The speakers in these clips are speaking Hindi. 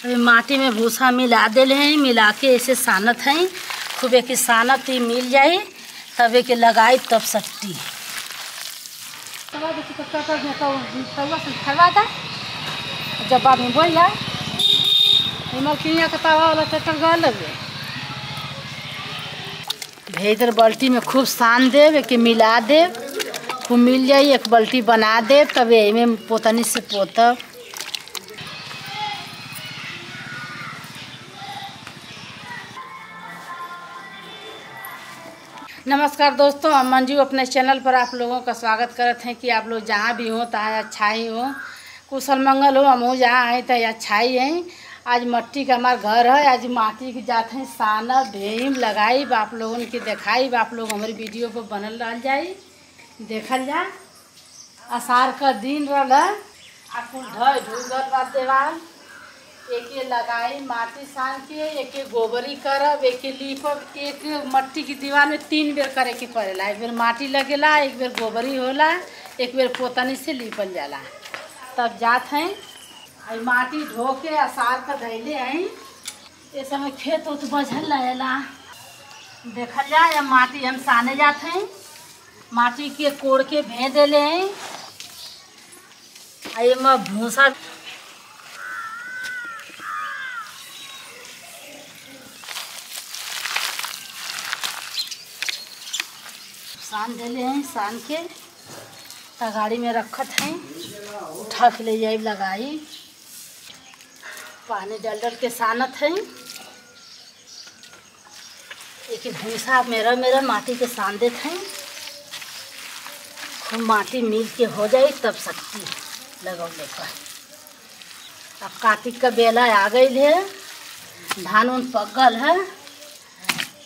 अभी माटी में भूसा मिला देले हैं, मिला के ऐसे सानत हैं। खूब एक सानत ही मिल जाए तब एक लगाई तब सकती जब बाद में बोल जाए किनिया के तवा वाला ट्रैक्टर गल लगे इधर बाल्टी में खूब सान देव एक मिला देव खूब मिल जाए एक बाल्टी बना देव तब यही में पोतनी से पोतब। नमस्कार दोस्तों, हम मंजू अपने चैनल पर आप लोगों का स्वागत करते हैं कि आप लोग जहाँ भी हो तहाँ अच्छा ही हो, कुशल मंगल हो। हम हो जहाँ आए तो अच्छा ही है। आज मट्टी का हमारा घर है, आज माटी के जाते हैं साना भेम लगाई आप लोगों की दिखाई आप लोग हमारी वीडियो पर बनल रह जाए देखल जा। आषाढ़ का दिन रहा कुल ढूंढल बा देवाल एक लगाई माटी सान के एक गोबरी करब एक लीपब। एक मट्टी की दीवार में 3 बेर करे के पड़ेला, एक बेर माटी लगेला एक बेर गोबरी होला एक बेर पोतनी से लीपल जाला तब जात हैं। आई माटी धो के आषाढ़ का धैले हैं। ये समय खेत उत बझल रहेला देखल जा। या माटी हम साने जाते हैं, माटी के कोड़ के भे देले हैं। आई में भूसा सान देले हैं, सान के गाड़ी में रखत हैं, उठा के ले जाए लगाई पानी डाल डाल के सानत हैं। एक भूसा मेरा माटी के सान देते हैं। खूब माटी मिल के हो जाए तब सकती लगौले पर। अब कार्तिक का बेला आ गई है, धान उन पकल है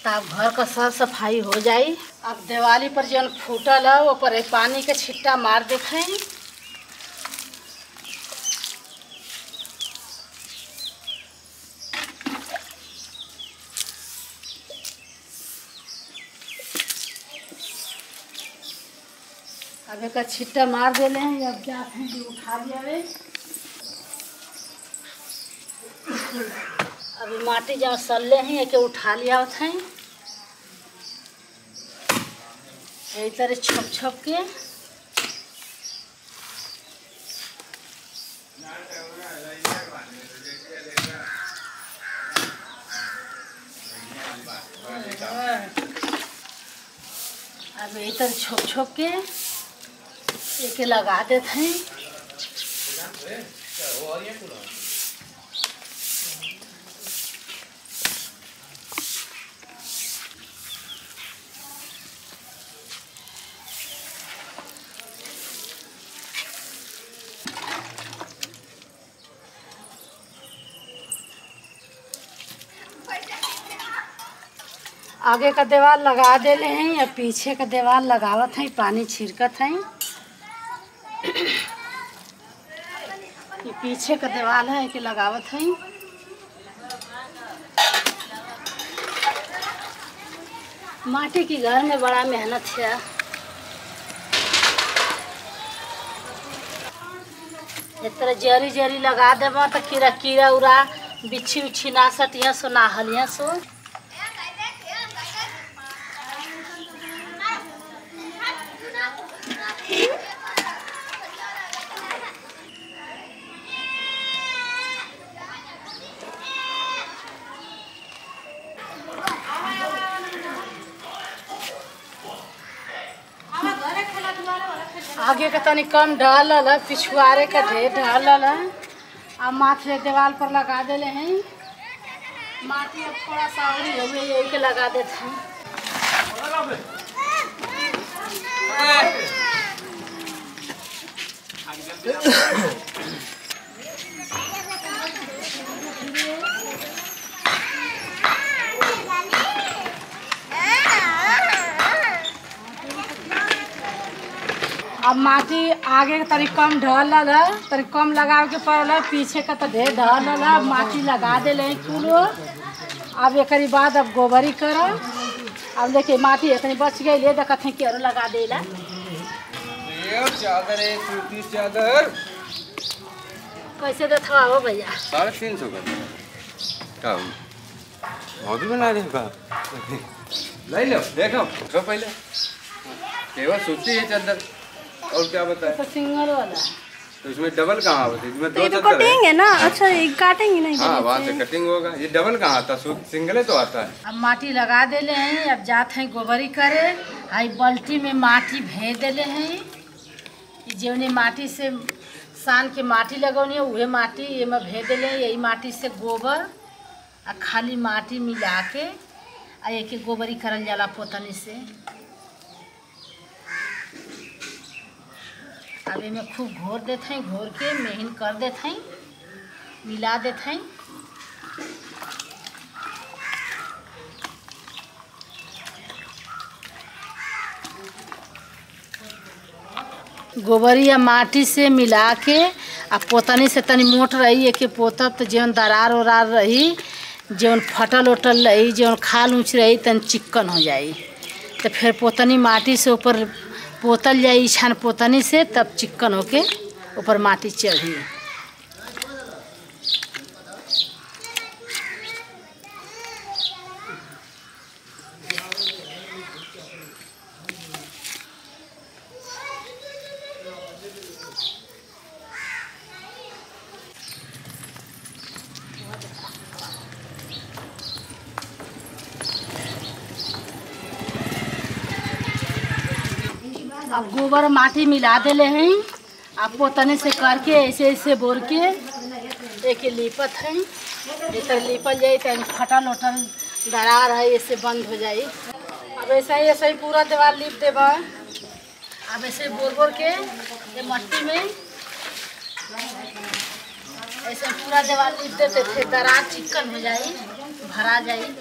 तब घर का साफ सफाई हो जाए। अब दिवाली पर जौन फूटल है वो पर पानी के छिट्टा मार देखें। अब एक छिट्टा मार देले हैं। अब जाते हैं उठा लिया। अभी माटी जहाँ सल्ले हैं एक उठा लिया हैं यही तरह छप छप के। अब यही तरह छप छप के एक लगा देते हैं। आगे का दीवार लगा देले हैं या पीछे का दीवार लगावत हैं, पानी छिड़कत हैं। ये पीछे का दीवार है कि लगावत हैं। माटी की घर में बड़ा मेहनत है। इस तरह जरी जरी लगा देबा तो कीड़ा कीड़ा उड़ा बिच्छी उच्छी ना सटिया सो ना हलिया सो। आगे का तनी कम ढालल है, पिछुआरे का ढेर ढालल है। अब माथे दीवार पर लगा देले हैं। माटी अब थोड़ा सा और यही के लगा देते हैं। अब माटी आगे तरी कम ढलल है, तरी कम लगा के पड़ल है। पीछे का तो ढेर ढलल है। माटी लगा देले कुल। अब एक बाद अब गोबरी करब। अब देखिए माटी इतनी बच गई ले देखते हैं कि लगा देला। चादर है, चादर कैसे देता हो भैया? 350 का बहुत बना रहे का ले लो देखो तो पहले केवल सूती है चादर और क्या बताए तो सिंगल वाला तो इसमें डबल कहाँ होती है? इसमें तो 2 ये तो चादर कटिंग है ना। अच्छा ये काटेंगे नहीं? हाँ वहाँ से कटिंग होगा। ये डबल कहाँ आता है? सिंगल तो आता है। अब माटी लगा देले हैं। अब जाते हैं गोबरी करे। हाई बाल्टी में माटी भेज देले हैं। जौने माटी से सान के माटी लगौनी है वही माटी ये में भेज देले हैं। यही माटी से गोबर आ खाली माटी मिला के आ एक गोबरी करल जाला पोतनी से। अब इमें खूब घोर देते हैं। घोर के महीन कर देते हैं, मिला देते हैं। गोबरी या माटी से मिला के आ पोतनी से तनी मोट रही है कि पोतब तो जौन दरार उरार रही, जौन फटल उटल रही, जौन खाल ऊँच रही तन चिक्कन हो जाई। तो फिर पोतनी माटी से ऊपर पोतल जाई छान पोतनी से, तब चिक्कन होके ऊपर माटी चढ़ी। अब गोबर माटी मिला देले हैं। अब पोतने से करके ऐसे ऐसे बोर के एक लिपत है। इतना लिपल जाए तो फटल उटल दरार है ऐसे बंद हो जाए। अब ऐसा ही पूरा दीवार लिप देबा। अब ऐसे बोर बोर के ये मट्टी में ऐसे पूरा दीवार लिप देते फिर दरार चिकन हो जाए, भरा जाए।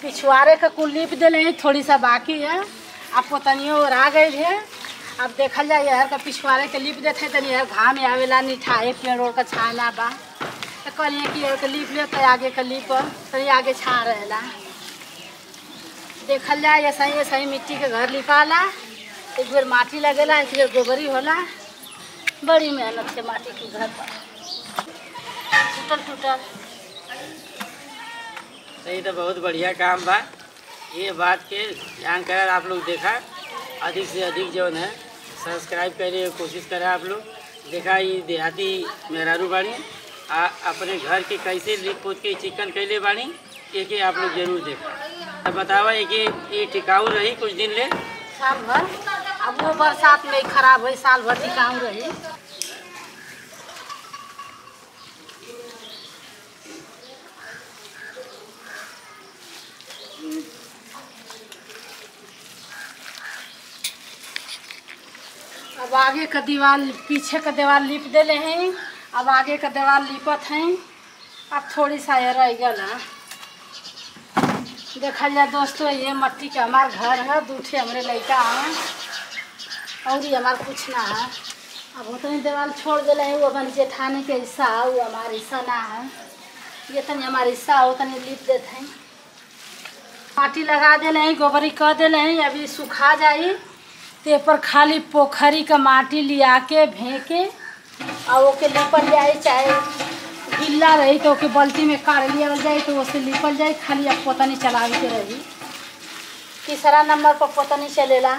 पिछवाड़े का कुल लिप दिले हैं, थोड़ी सा बाकी है। अब पोतनियों और आ गए है। अब देखल जाए यार का पिछवाड़े के लिप देते हैं। तनी यार घाम आवेला निठाए पेड़ ओड़ का छाना बा तो करिए कि यार के लिप ले तो आगे का लिप तनी आगे छा रहेला। देखल जाए ऐसा ही मिट्टी के घर लिपाला। एक बेर माटी लगेला, एक बेर गोबरी होला। बड़ी मेहनत से माटी के घर पर टूटल। सही तो बहुत बढ़िया काम बा। ये बात के ध्यान कर आप लोग देखा, अधिक से अधिक जो है सब्सक्राइब करे कोशिश करें आप लोग। देखा ये देहाती मेहरारू बाड़ी अपने घर के कैसे लिप पोत के चिकन कैले बाड़ी, एक आप लोग जरूर देखा। अब बतावा ये टिकाऊ रही कुछ दिन ले साल भर। अब वो बरसात में खराब हुई, साल भर टिकाऊ रही। अब आगे का दीवार पीछे का दीवार लिप देले हैं। अब आगे का दीवार लिपत हैं। अब थोड़ी सा रह गया। देखा जाए दोस्तों ये मट्टी का हमार घर है। दूठे हमारे लड़का हैं और ये हमार कुछ ना है। अब उतनी दीवार छोड़ दिले हैं। वो अपन जेठानी के हिस्सा है, वो हमारा हिस्सा ना है। ये तनी हमारा हिस्सा है, उतनी लिप देते हैं। माटी लगा दिले हैं, गोबरी कर दिले हैं। अभी सुखा जाए ते पर खाली पोखरी का माटी लिया के भेके और ओके लिपल जाए। चाहे गिल्ला रही तो ओके बाल्टी में काढ़ लिया जाए तो उससे लिपल जाए। खाली अब पोतनी चलावे के रही। तीसरा नंबर पर पोतनी चलेला।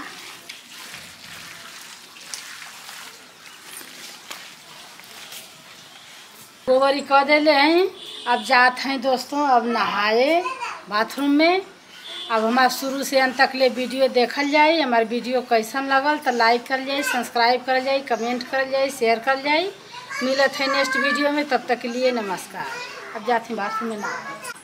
गोबरी कर देले हैं। अब जाते हैं दोस्तों अब नहाए बाथरूम में। अब हमारा शुरू से अंत तक ले वीडियो देखल जाए। हमारे वीडियो कैसन लगल तो लाइक कर जाए, सब्सक्राइब कर जाए, कमेंट कर जाए, शेयर कर जाए। मिलत है नेक्स्ट वीडियो में। तब तक के लिए नमस्कार। अब जाते हैं बाथरूम में नहाए।